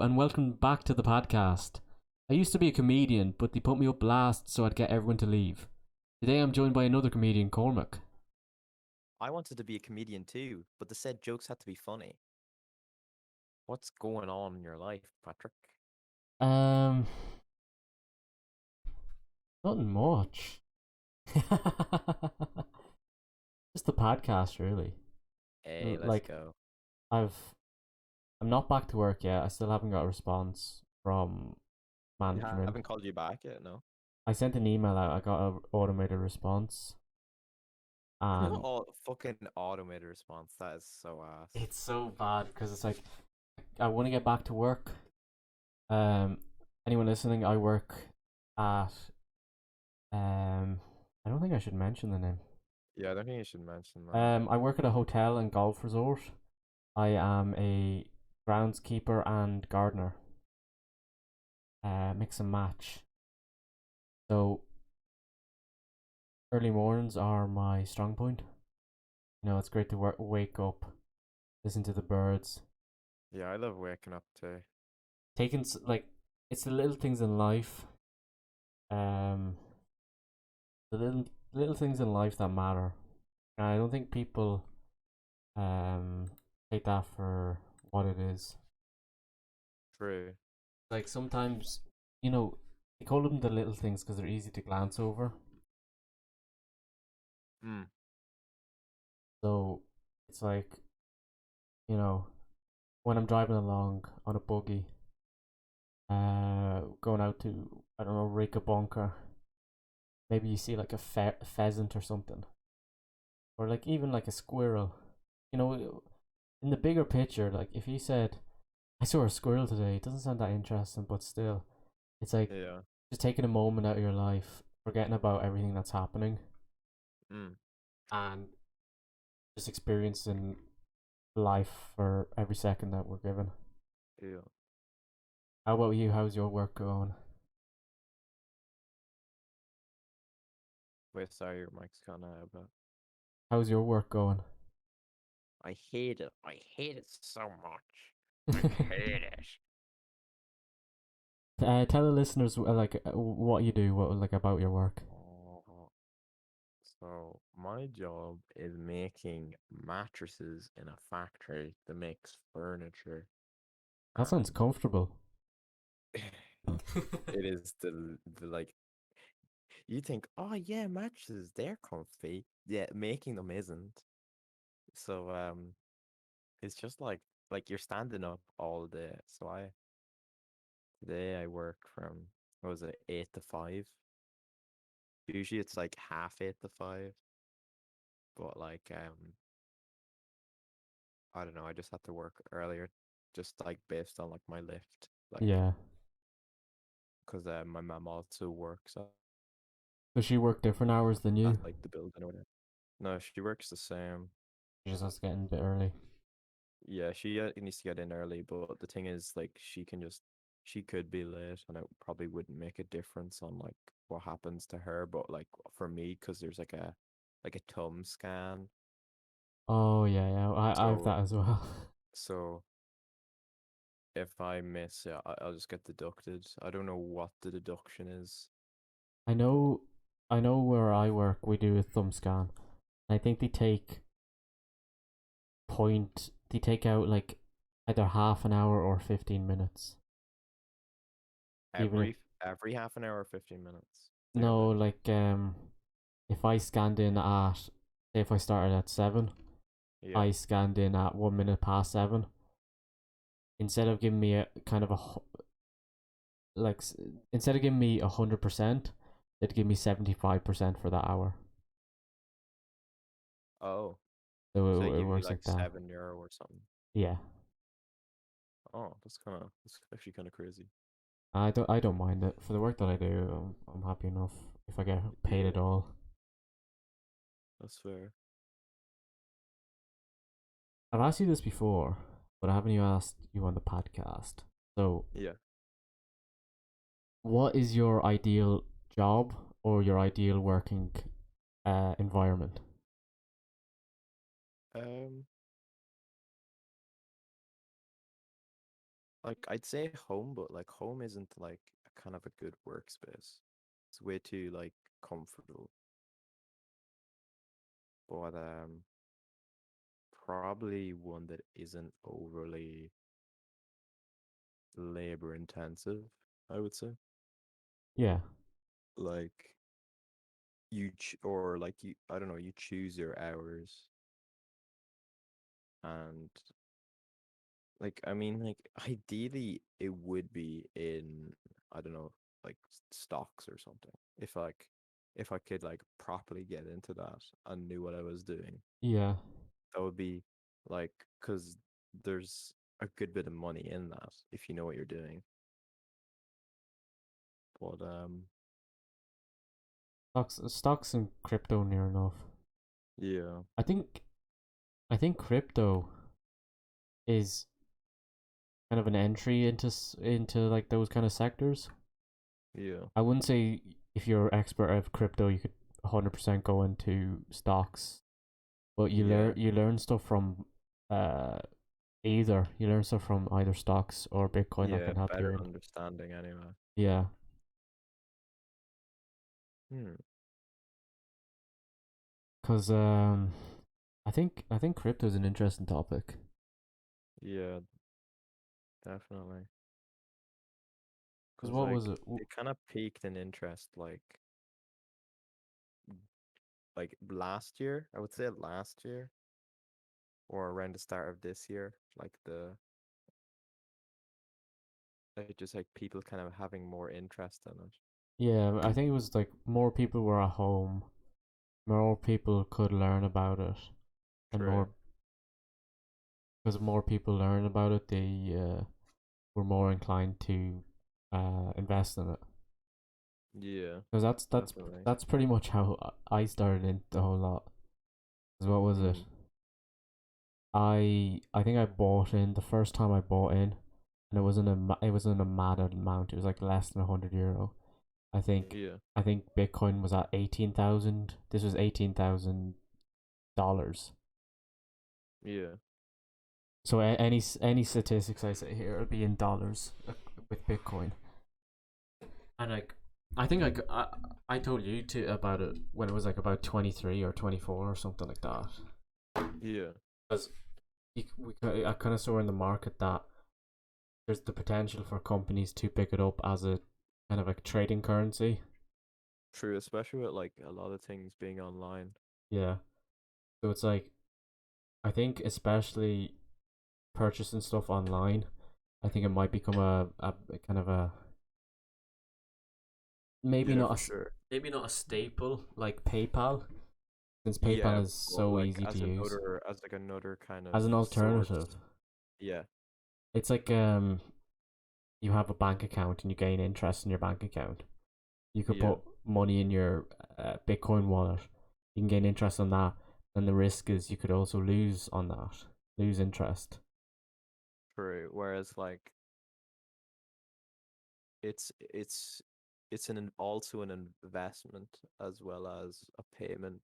Hello and welcome back to the podcast. I used to be a comedian, but they put me up last so I'd get everyone to leave. Today I'm joined by another comedian, Cormac. I wanted to be a comedian too, but the said jokes had to be funny. What's going on in your life, Patrick? Um, Nothing much. Just the podcast, really. Hey, let's Like go. I've, I'm not back to work yet. I still haven't got a response from You management. haven't called you back yet, no? I sent an email out. I got an automated response, and Oh, fucking automated response. That is so ass. it's so bad because it's like I want to get back to work. Um, Anyone listening, I work at I don't think I should mention the name. Yeah, I don't think you should mention that. I work at a hotel and golf resort. I am a groundskeeper and gardener. Mix and match. So early mornings are my strong point. You know, it's great to wake up, listen to the birds, Yeah, I love waking up too. taking like it's the little things in life. Um, the little things in life that matter. And I don't think people um take that for what it is. True. Like sometimes, you know, they call them the little things because they're easy to glance over. Hmm. So it's like, you know, when I'm driving along on a buggy, going out to, I don't know, rake a bunker, maybe you see like a pheasant or something, or like even like a squirrel. You know, in the bigger picture, like if you said, I saw a squirrel today, it doesn't sound that interesting, but still, it's like Yeah. just taking a moment out of your life, forgetting about everything that's happening, Hmm. and just experiencing life for every second that we're given. Yeah. How about you? How's your work going? Wait, sorry, your mic's gone out, but How's your work going? I hate it. I hate it so much. I hate it. Tell the listeners what you do, what like about your work. Oh. So my job is making mattresses in a factory that makes furniture, That sounds and comfortable. it is the like you think, oh yeah, mattresses, they're comfy. Yeah, making them isn't. So it's just like you're standing up all day. So I today I work from what was it, 8 to 5. Usually it's like half 8 to 5, but like I don't know, I just had to work earlier, just like based on like my lift, like Yeah. because my mom also works Does she work different hours than at you? like the building or whatever. No, she works the same. She just has to get in a bit early. Yeah, she needs to get in early, but the thing is, like, she could be late, and it probably wouldn't make a difference on like what happens to her. But like for me, because there's like a thumb scan, Oh yeah, yeah. I have so that as well. so if I miss it, I'll just get deducted. I don't know what the deduction is. I But know, I know where I work. We do a thumb scan. I think they take out like either half an hour or 15 minutes. Even if every half an hour, 15 minutes, they no, only. like if I scanned in at say if I started at 7, Yeah. I scanned in at 1 minute past 7. Instead of giving me a kind of a like instead of giving me 100%, they'd give me 75% for that hour. Oh, so they So it give you works like like that. €7 or something. Yeah, Oh, that's actually kind of crazy. I don't mind it for the work that I do. I'm happy enough if I get paid Yeah, at all. that's fair. I've asked you this before, but I haven't you asked you on the podcast. So, Yeah. what is your ideal job or your ideal working environment? Um, like I'd say home, but like home isn't like a kind of a good workspace. It's way too like comfortable. But probably one that isn't overly labor intensive, I would say. Yeah, Like or like I don't know, you choose your hours and like I mean like ideally it would be in I don't know, like stocks or something. If I could like properly get into that and knew what I was doing, yeah. that would be like because there's a good bit of money in that if you know what you're doing. But Stocks and crypto near enough. yeah, I think I think crypto is kind of an entry into like those kind of sectors. yeah, I wouldn't say if you're expert at crypto, you could 100% go into stocks, but yeah, you learn stuff from uh either. You learn stuff from either stocks or Bitcoin that yeah. can help you Better in. understanding anyway. Yeah, Hmm. because I think crypto is an interesting topic. Yeah, definitely. Because Because what was like it? it kind of peaked in interest like last year, I would say last year or around the start of this year, like just like people kind of having more interest in it. Yeah, I think it was like more people were at home, more people could learn about it, and more True. because more people learn about it, they were more inclined to invest in it. Yeah, Because definitely. that's pretty much how I started in the whole lot. 'Cause what was it? Mm, I think I bought in the first time I bought in, and it wasn't a mad amount. It was like less than €100. I think yeah, I think Bitcoin was at 18,000. This was $18,000. yeah, So any statistics I say here will be in dollars with Bitcoin. And like I think I told you to about it when it was like about 23 or 24 or something like that. yeah. Because I kind of saw in the market that there's the potential for companies to pick it up as a kind of like trading currency. True, especially with like a lot of things being online. Yeah. So it's like I think especially purchasing stuff online, I think it might become a kind of a maybe Yeah, not for a sure. maybe not a staple like PayPal, since Yeah, PayPal is but so like easy to use as like another kind of as an alternative. source. Yeah, It's like you have a bank account and you gain interest in your bank account. You could yeah, put money in your Bitcoin wallet. You can gain interest on that. And the risk is you could also lose on that, lose interest. true. Whereas like it's it's also an investment as well as a payment.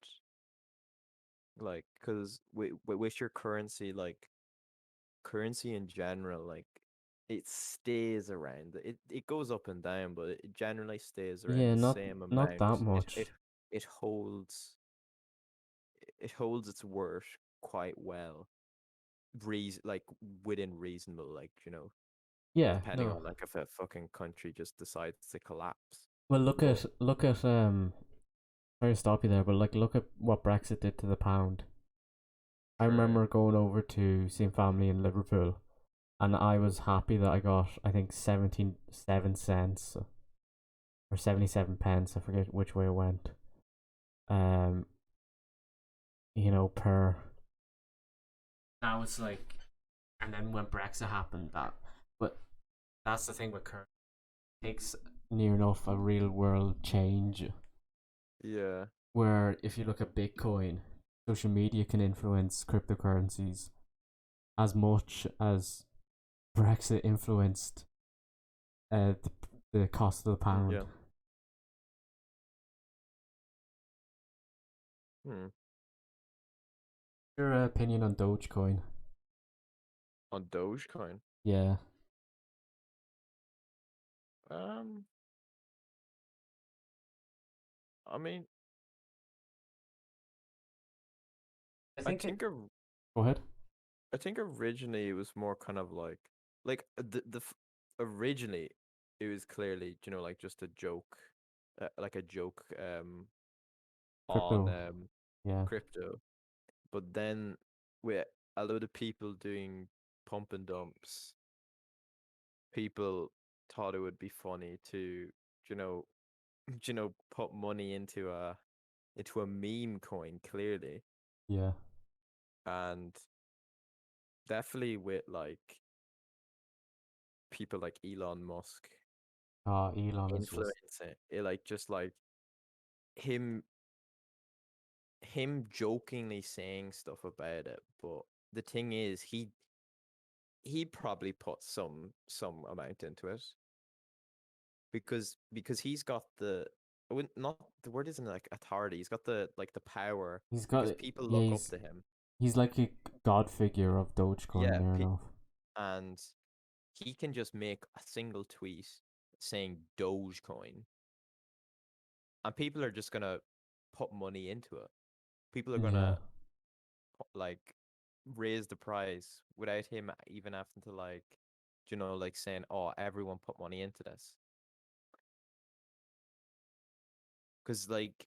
Like, because with your currency, like currency in general, like it stays around. It goes up and down, but it generally stays around Yeah, the same not amount. that much. It holds it holds its worth quite well. Like within reasonable, like Yeah, depending no. on like if a fucking country just decides to collapse. Well, But look at Sorry to stop you there, but like look at what Brexit did to the pound. I true, remember going over to seeing family in Liverpool, and I was happy that I got I think 77 cents or 77 pence. I forget which way it went. Um, per. That was like, and then when Brexit happened, but that's the thing with currency. It takes near enough a real world change. yeah, Where if you look at Bitcoin, social media can influence cryptocurrencies as much as Brexit influenced the cost of the yeah. pound. Hmm. Your opinion on Dogecoin? On Dogecoin. Yeah, Um, I mean, I I think it. think Go ahead. I think originally it was more kind of like originally it was clearly, like just a joke, like a joke on Crypto. Yeah. crypto. But then with a lot of people doing pump and dumps, people thought it would be funny to, you know, put money into a meme coin clearly, Yeah. and definitely with like people like Elon Musk Elon is just. influencing it, like just like him him jokingly saying stuff about it. But the thing is, he probably put some amount into it because he's got I wouldn't not the word isn't like authority. He's got the power He's got. because people Yeah. look up to him. He's like a god figure of Dogecoin. Yeah, Near enough. and he can just make a single tweet saying Dogecoin, and people are just gonna put money into it. People are Yeah. gonna like raise the price without him even having to like saying, "Oh, everyone put money into this." Because like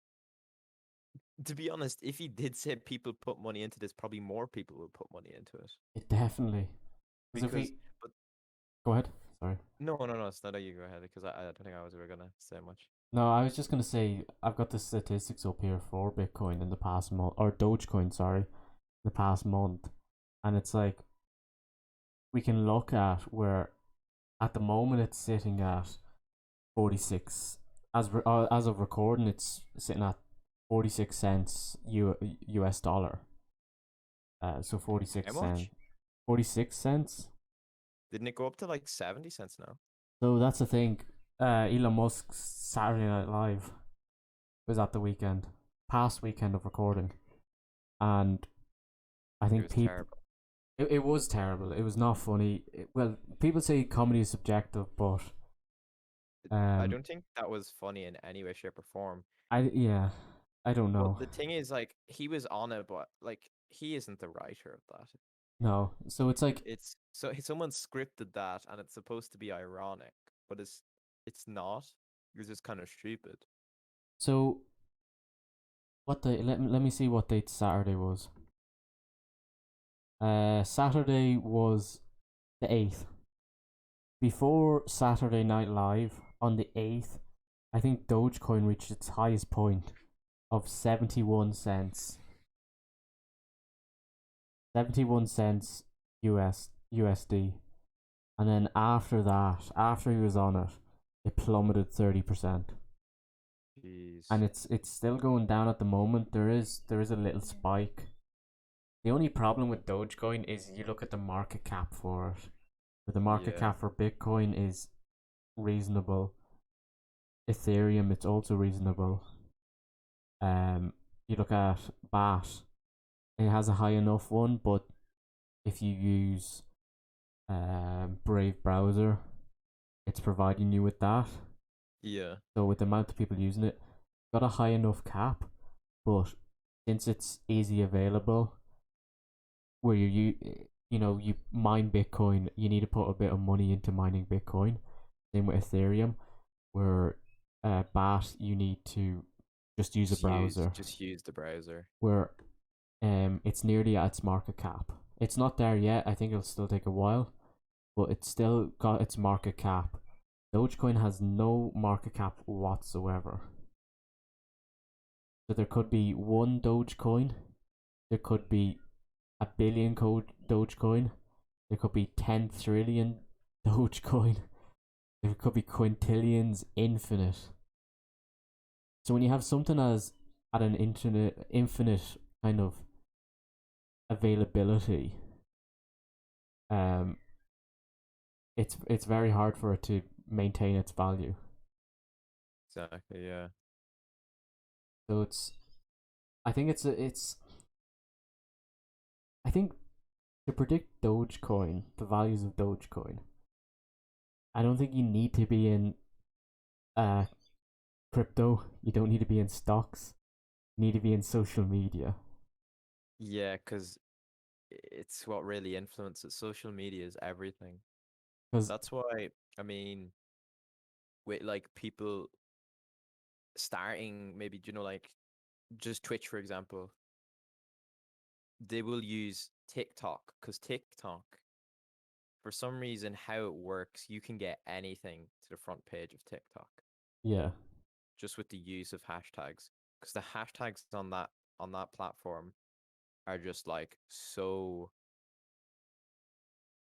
to be honest, if he did say people put money into this, probably more people would put money into it. It definitely. Because if Because, we but go ahead. Sorry. no, no, no, it's not that you go ahead because I don't think I was ever gonna say much. No, I was just gonna say I've got the statistics up here for Bitcoin in the past month, or Dogecoin, sorry, the past month, and it's like we can look at where at the moment it's sitting at 46 as of recording. It's sitting at 46 cents US dollar. So 46 How cent, much? 46 cents. Didn't it go up to like 70 cents now? So that's the thing. Elon Musk's Saturday Night Live was at the weekend, past weekend of recording, and I It think was people. terrible. It was terrible. It was not funny. Well, people say comedy is subjective, but I um, don't think that was funny in any way, shape, or form. yeah, I don't But know. the thing is, like, he was on it, but like, he isn't the writer of that. No, so it's like It's so someone scripted that, and it's supposed to be ironic, but it's not. It's just kind of stupid. so. What day? Let me see what date Saturday was. Saturday was the 8th. Before Saturday Night Live on the 8th, I think Dogecoin reached its highest point of 71 cents. 71 cents USD. And then after that, after he was on it, it plummeted 30%. Jeez. And it's still going down at the moment. There is a little spike. The only problem with Dogecoin is you look at the market cap for it. But the market Yeah. cap for Bitcoin is reasonable. Ethereum, it's also reasonable. You look at BAT, it has a high enough one, but if you use Brave browser, it's providing you with that. Yeah. So with the amount of people using it, got a high enough cap, but since it's easy available, where you mine Bitcoin, you need to put a bit of money into mining Bitcoin. Same with Ethereum, where BAT you need to just use a browser. Just use the browser. Where it's nearly at its market cap. It's not there yet. I think it'll still take a while, but it's still got its market cap. Dogecoin has no market cap whatsoever. So there could be one Dogecoin, there could be a billion Dogecoin, there could be 10 trillion Dogecoin, there could be quintillions, infinite. So when you have something as at an infinite kind of availability, um, it's very hard for it to maintain its value. Exactly. Yeah. So I think I think to predict Dogecoin, the values of Dogecoin, I don't think you need to be in uh crypto. You don't need to be in stocks. You need to be in social media. Yeah, because it's what really influences. Social media is everything. Because That's why, I mean, with like people starting maybe, like just Twitch, for example, they will use TikTok because TikTok, for some reason, how it works, you can get anything to the front page of TikTok yeah, just with the use of hashtags. Because the hashtags on that platform are just like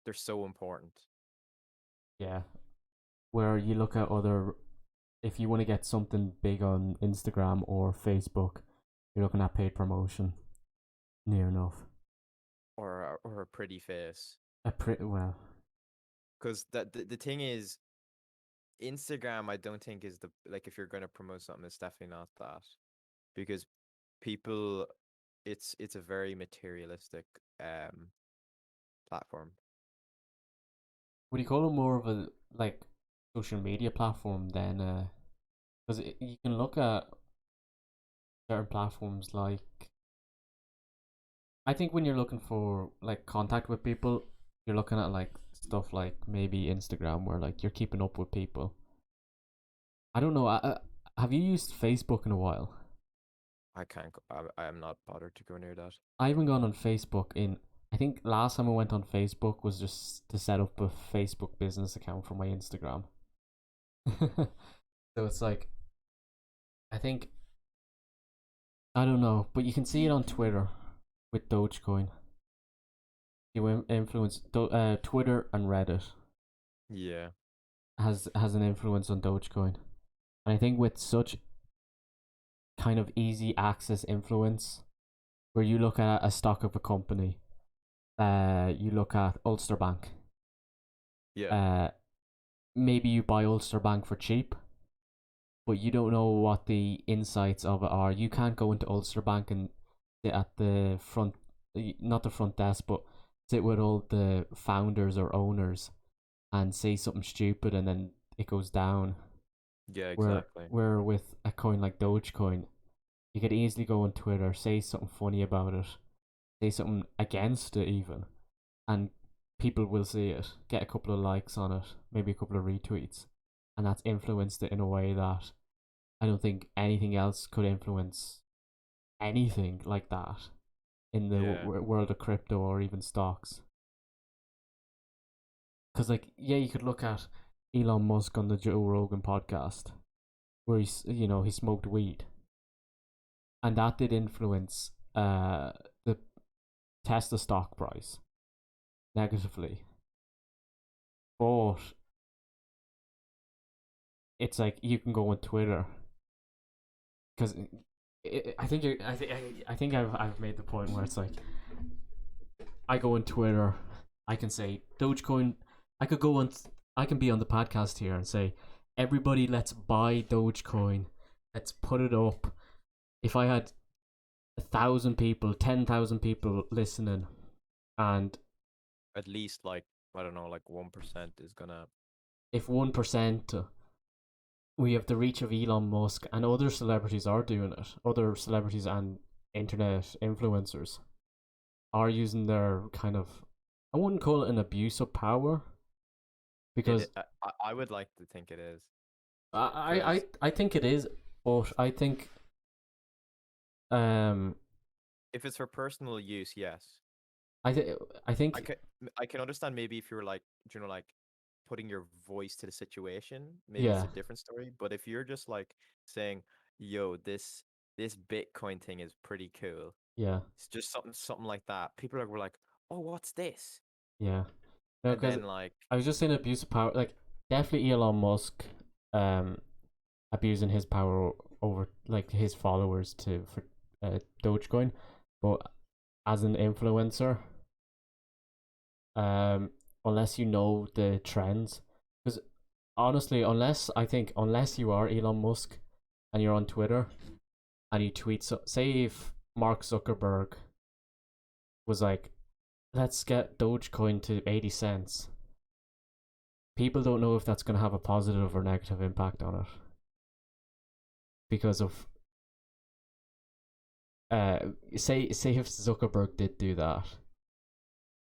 they're so important. yeah. Where you look at other, if you want to get something big on Instagram or Facebook, you're looking at paid promotion. Near enough. Or a pretty face. A pretty well. Because the thing is, Instagram, I don't think is the like if you're going to promote something, it's definitely not that because people, it's a very materialistic um platform. Would you call it more of a like social media platform than because you can look at certain platforms like I think when you're looking for like contact with people, you're looking at like stuff like maybe Instagram where like you're keeping up with people. I don't know. Have you used Facebook in a while? I can't go, I am not bothered to go near that. I haven't gone on Facebook in. I think last time I went on Facebook was just to set up a Facebook business account for my Instagram. So it's like I think I don't know, but you can see it on Twitter with Dogecoin. You influence Twitter and Reddit Yeah. has an influence on Dogecoin, and I think with such kind of easy access influence, where you look at a stock of a company, you look at Ulster Bank, Yeah. uh, maybe you buy Ulster Bank for cheap, but you don't know what the insights of it are. You can't go into Ulster Bank and sit at the front, not the front desk, but sit with all the founders or owners and say something stupid and then it goes down. Yeah, Where exactly. where with a coin like Dogecoin, you could easily go on Twitter, say something funny about it, say something against it even, and people will see it, get a couple of likes on it, maybe a couple of retweets, and that's influenced it in a way that I don't think anything else could influence anything like that in the Yeah. world of crypto or even stocks. Because, like, yeah, you could look at Elon Musk on the Joe Rogan podcast where he smoked weed, and that did influence the Tesla stock price negatively. But it's like you can go on Twitter because I think I've made the point where it's like I go on Twitter, I can say Dogecoin. I could go on. I can be on the podcast here and say, everybody, let's buy Dogecoin. Let's put it up. If I had 1,000 people, 10,000 people listening, and At least like I don't know, like 1% is gonna. if 1%, we have the reach of Elon Musk, and other celebrities are doing it. Other celebrities and internet influencers are using their kind of, I wouldn't call it an abuse of power because I would like to think it is I because I think it is, but I think um if it's for personal use, yes. I th- I I think can I can understand maybe if you're like like putting your voice to the situation, maybe it's yeah, a different story. But if you're just like saying, "Yo, this Bitcoin thing is pretty cool," yeah, it's just something like that. People were like, "Oh, what's this?" yeah. No, And because then like, I was just saying abuse of power. Like definitely Elon Musk, um, abusing his power over like his followers to for Dogecoin, but as an influencer, um, unless you know the trends, because honestly, unless you are Elon Musk and you're on Twitter and you tweet, say if Mark Zuckerberg was like, let's get Dogecoin to 80 cents. People don't know if that's going to have a positive or negative impact on it. because of uh say if Zuckerberg did do that,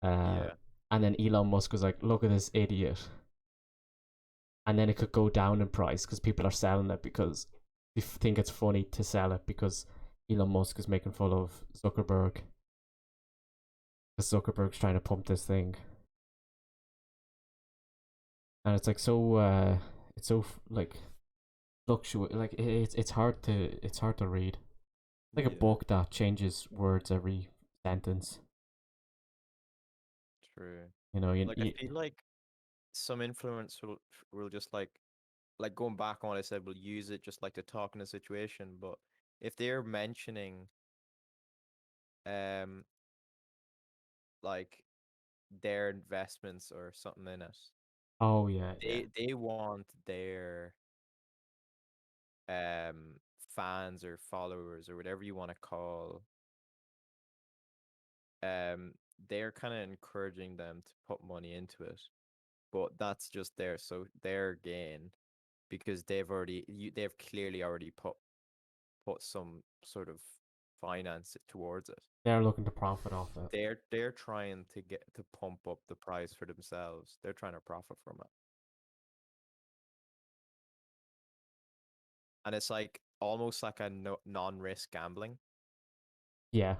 uh Yeah, and then Elon Musk was like, look at this idiot, and then it could go down in price because people are selling it because they think it's funny to sell it because Elon Musk is making fun of Zuckerberg because Zuckerberg's trying to pump this thing, and it's like so it's so like fluctuate, like it's hard to read, like a yeah, book that changes words every sentence. true. You know, Like I feel like some influence will just like going back on what I said, will use it just like to talk in a situation. But if they're mentioning um like their investments or something in it, oh yeah, yeah, they want their fans or followers or whatever you want to call um they're kind of encouraging them to put money into it. But that's just their gain because they've clearly already put some sort of finance towards it. they're looking to profit off it. They're trying to get to pump up the price for themselves. They're trying to profit from it. And it's like almost like a non-risk gambling Yeah,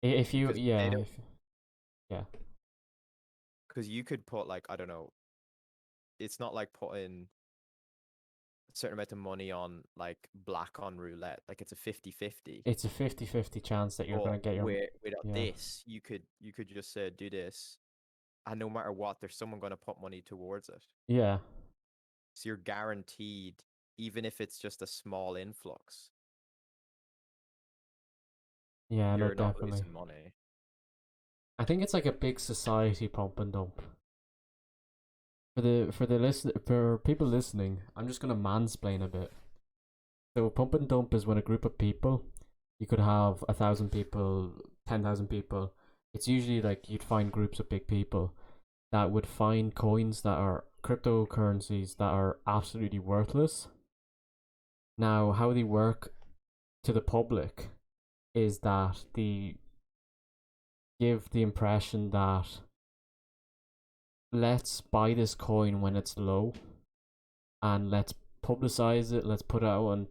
if you because they yeah don't if yeah because you could put like I don't know, it's not like putting a certain amount of money on like black on roulette. Like it's a 50-50. it's a 50-50 chance that you're But gonna get your without yeah this, you could just do this, and no matter what, there's someone going to put money towards it. yeah So you're guaranteed, even if it's just a small influx, yeah no you're not definitely. losing money. I think it's like a big society pump and dump. For people listening, I'm just gonna mansplain a bit. So pump and dump is when a group of people, you could have 1,000 people, 10,000 people. It's usually like you'd find groups of big people that would find coins that are cryptocurrencies that are absolutely worthless. Now, how they work to the public is that they give the impression that let's buy this coin when it's low and let's publicize it, let's put it out on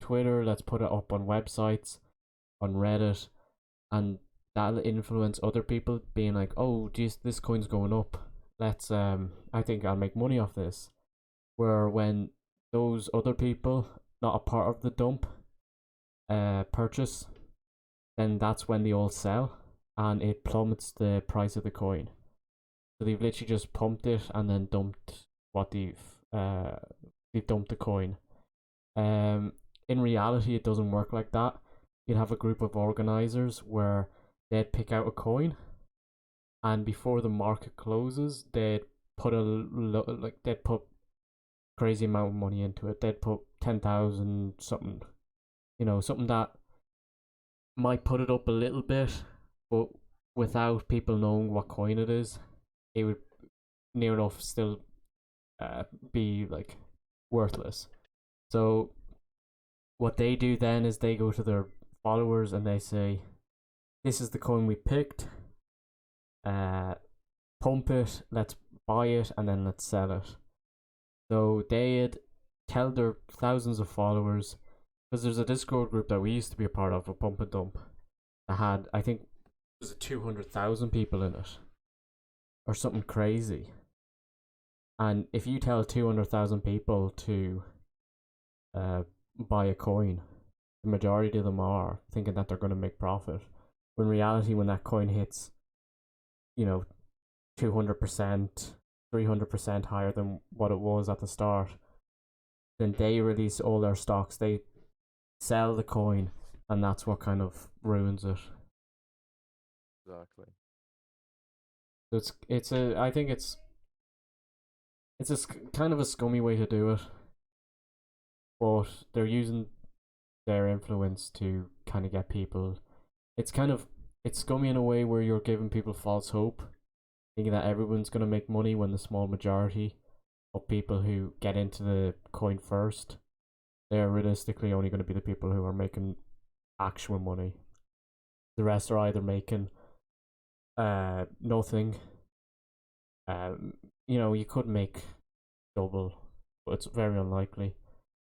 Twitter, let's put it up on websites, on Reddit, and that'll influence other people being like, oh geez, this coin's going up. Let's I think I'll make money off this. Where when those other people, not a part of the dump, purchase, then that's when they all sell and it plummets the price of the coin. So they've literally just pumped it and then dumped what they've dumped the coin. Um, in reality, it doesn't work like that. You'd have a group of organizers where they'd pick out a coin, and before the market closes, they'd put crazy amount of money into it. They'd put 10,000 something, something that might put it up a little bit, but without people knowing what coin it is, it would near enough still be like worthless. So what they do then is they go to their followers and they say, "This is the coin we picked. Uh, pump it. Let's buy it and then let's sell it." So they'd tell their thousands of followers, because there's a Discord group that we used to be a part of, a pump and dump, that had, I think, was it 200,000 people in it or something crazy. And if you tell 200,000 people to buy a coin, the majority of them are thinking that they're going to make profit. When in reality, when that coin hits, 200%, 300% higher than what it was at the start, then they release all their stocks. They sell the coin, and that's what kind of ruins it. Exactly. So I think it's a kind of a scummy way to do it, but they're using their influence to kind of get people. It's scummy in a way where you're giving people false hope, thinking that everyone's gonna make money when the small majority of people who get into the coin first they're realistically only going to be the people who are making actual money. The rest are either making nothing. You could make double, but it's very unlikely.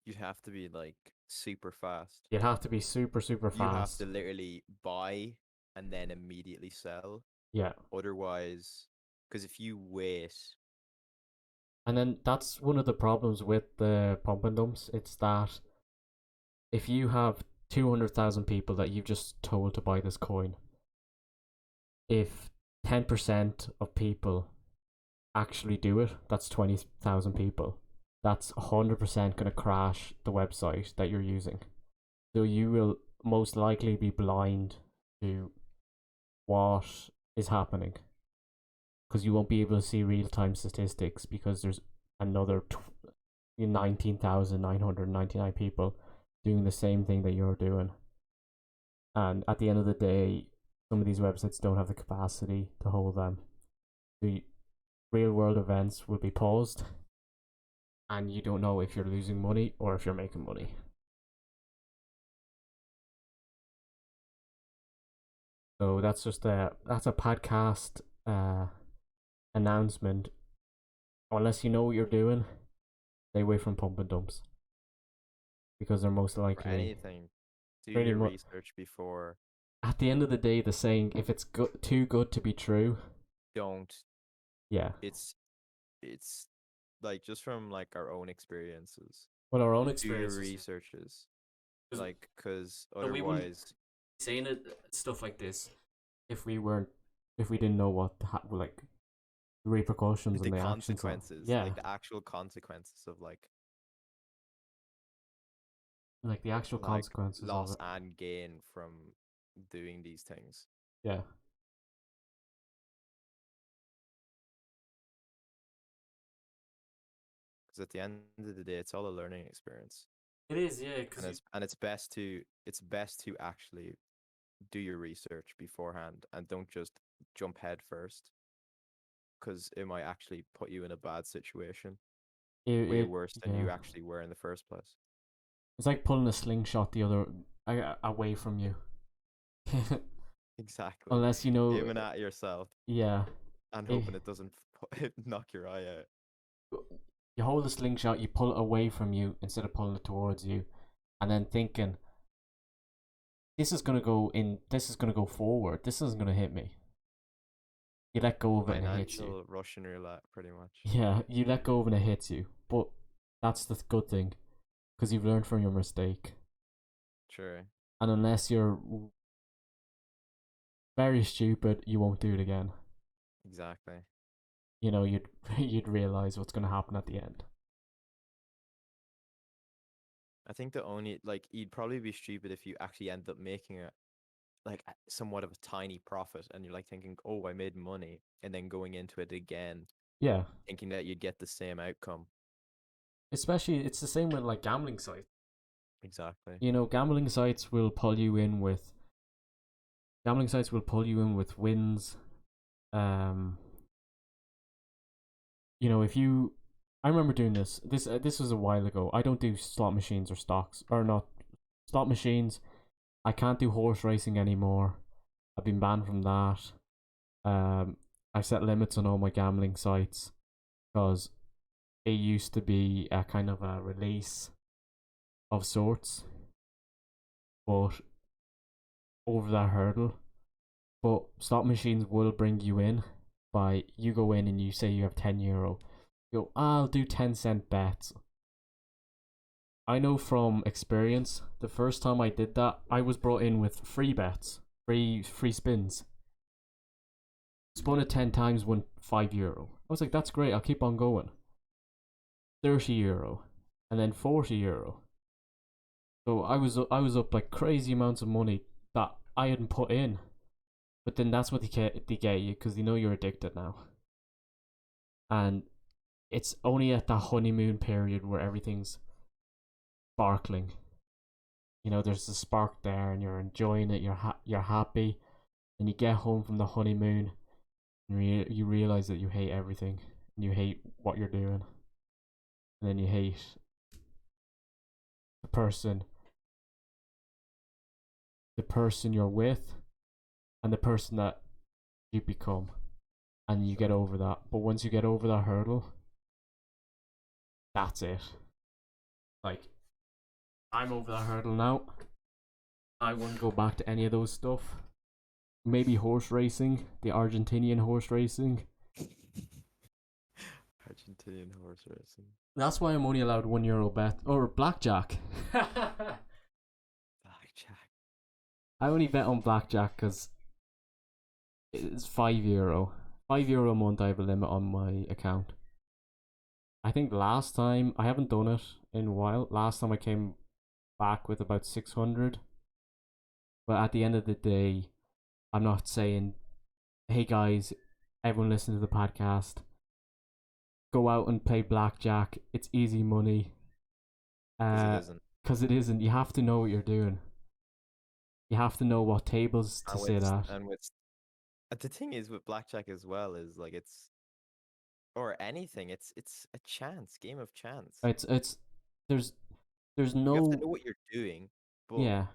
You'd have to be like super fast. You'd have to be super, super You'd have to fast. literally buy and then immediately sell. Yeah. Otherwise, because if you wait, And then that's one of the problems with the pump and dumps. It's that if you have 200,000 people that you've just told to buy this coin, if 10% of people actually do it, that's 20,000 people. That's 100% going to crash the website that you're using. So you will most likely be blind to what is happening because you won't be able to see real time statistics because there's another 19,999 people doing the same thing that you're doing. And at the end of the day, some of these websites don't have the capacity to hold them. The real world events will be paused, and you don't know if you're losing money or if you're making money. So that's a podcast announcement. Unless you know what you're doing, stay away from pump and dumps because they're most for likely anything, do pretty your much. research before. At the end of the day, the saying, if it's too good to be true, Don't. yeah. It's like just from like our own experiences. Well, our own Do your experiences. researches, 'Cause- like, because So we wouldn't otherwise, be saying stuff like this if we didn't know what like the repercussions the and the actions of. consequences, Yeah, like the actual consequences of like the actual like consequences of loss it. and gain from doing these things. Yeah, Because at the end of the day, it's all a learning experience, it is. Yeah, and because it's best to actually do your research beforehand and don't just jump head first, because it might actually put you in a bad situation, way it worse than yeah. you actually were in the first place. It's like pulling a slingshot the other away from you. Exactly. Unless you know, Aiming at yourself yeah. and If hoping it doesn't knock your eye out. you hold the slingshot, you pull it away from you instead of pulling it towards you, and then thinking this is gonna go in. This is gonna go forward. This isn't gonna hit me. You let go of it and it hits you. Financial Russian roulette, pretty much. Yeah, you let go of it and it hits you. But that's the good thing because you've learned from your mistake. True. And unless you're very stupid, you won't do it again. Exactly. You'd you'd realize what's gonna happen at the end. I think the only like you'd probably be stupid if you actually end up making somewhat of a tiny profit and you're like thinking, oh, I made money, and then going into it again Yeah, thinking that you'd get the same outcome. especially it's the same with like gambling sites. Exactly. Gambling sites will pull you in with wins. Um, if you, I remember doing this. This was a while ago. I don't do slot machines or stocks or not slot machines. I can't do horse racing anymore. I've been banned from that. I've set limits on all my gambling sites because it used to be a kind of a release of sorts, but over that hurdle. But slot machines will bring you in by you go in and you say you have €10. You go, I'll do 10-cent bets. I know from experience, the first time I did that, I was brought in with free bets, free spins. Spun it 10 times, won €5. I was like, that's great, I'll keep on going. €30, and then €40. So I was up like crazy amounts of money that I hadn't put in. But then that's what they get you because they know you're addicted now. And it's only at that honeymoon period where everything's sparkling. There's a spark there, and you're enjoying it. You're happy, and you get home from the honeymoon, and you realize that you hate everything, and you hate what you're doing, and then you hate the person, you're with, and the person that you become, and you get Sure. over that. But once you get over that hurdle, that's it. Like, I'm over that hurdle now. I wouldn't go back to any of those stuff. Maybe horse racing, the Argentinian horse racing. Argentinian horse racing. That's why I'm only allowed €1 bet or blackjack. Blackjack. I only bet on blackjack because it's €5. €5 a month. I have a limit on my account. I think last time I haven't done it in a while. Last time I came back with about 600. But at the end of the day, I'm not saying, hey guys, everyone listen to the podcast. Go out and play blackjack. It's easy money. Because it isn't. Because it isn't. You have to know what you're doing. You have to know what tables to And sit at. the thing is with blackjack as well is like or anything, it's a game of chance. It's there's You have to no, know what you're doing, but yeah.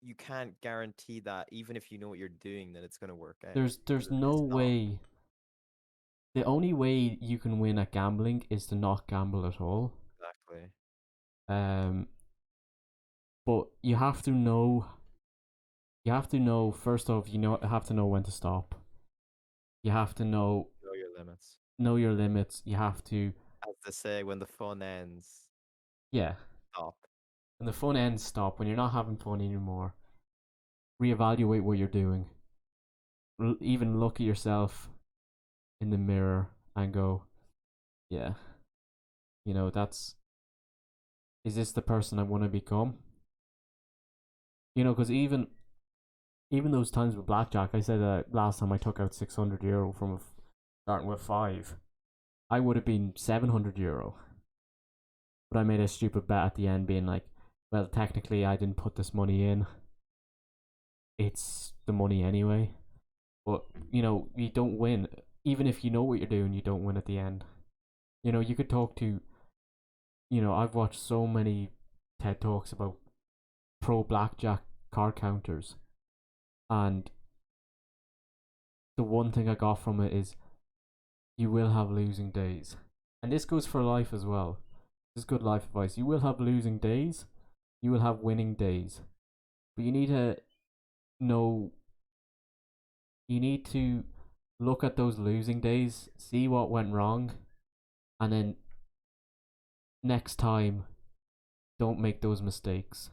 you can't guarantee that even if you know what you're doing, that it's gonna work out. There's no It's not. way. The only way you can win at gambling is to not gamble at all. Exactly. Um, but you have to know. You have to know first off. Have to know when to stop. You have to Know your limits. know your limits. You have to, As they say, when the fun ends, yeah. stop. When the fun ends, stop. When you're not having fun anymore, reevaluate what you're doing. Even look at yourself in the mirror and go, yeah, that's, is this the person I want to become? Because even those times with blackjack, I said that last time I took out €600 from starting with five, I would have been €700, but I made a stupid bet at the end, being like, well, technically I didn't put this money in. It's the money anyway. But you don't win. Even if you know what you're doing, you don't win at the end. You could talk to. I've watched so many TED talks about pro blackjack card counters, and the one thing I got from it is you will have losing days, and this goes for life as well. This is good life advice. You will have losing days, you will have winning days, but you need to know. You need to look at those losing days, see what went wrong, and then next time, don't make those mistakes.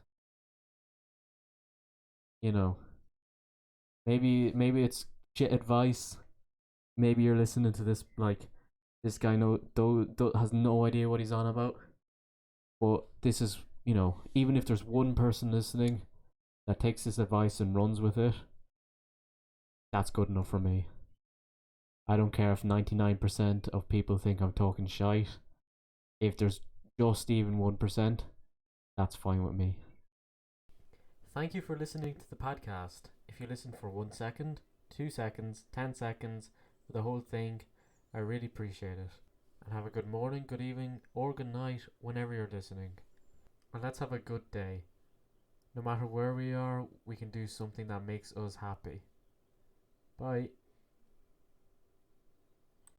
You know, maybe it's shit advice. Maybe you're listening to this like this guy has no idea what he's on about. But this is, even if there's one person listening that takes this advice and runs with it, that's good enough for me. I don't care if 99% of people think I'm talking shite. If there's just even 1%, that's fine with me. Thank you for listening to the podcast. If you listen for 1 second, 2 seconds, 10 seconds, for the whole thing, I really appreciate it. And have a good morning, good evening, or good night whenever you're listening. And let's have a good day. No matter where we are, we can do something that makes us happy. Bye.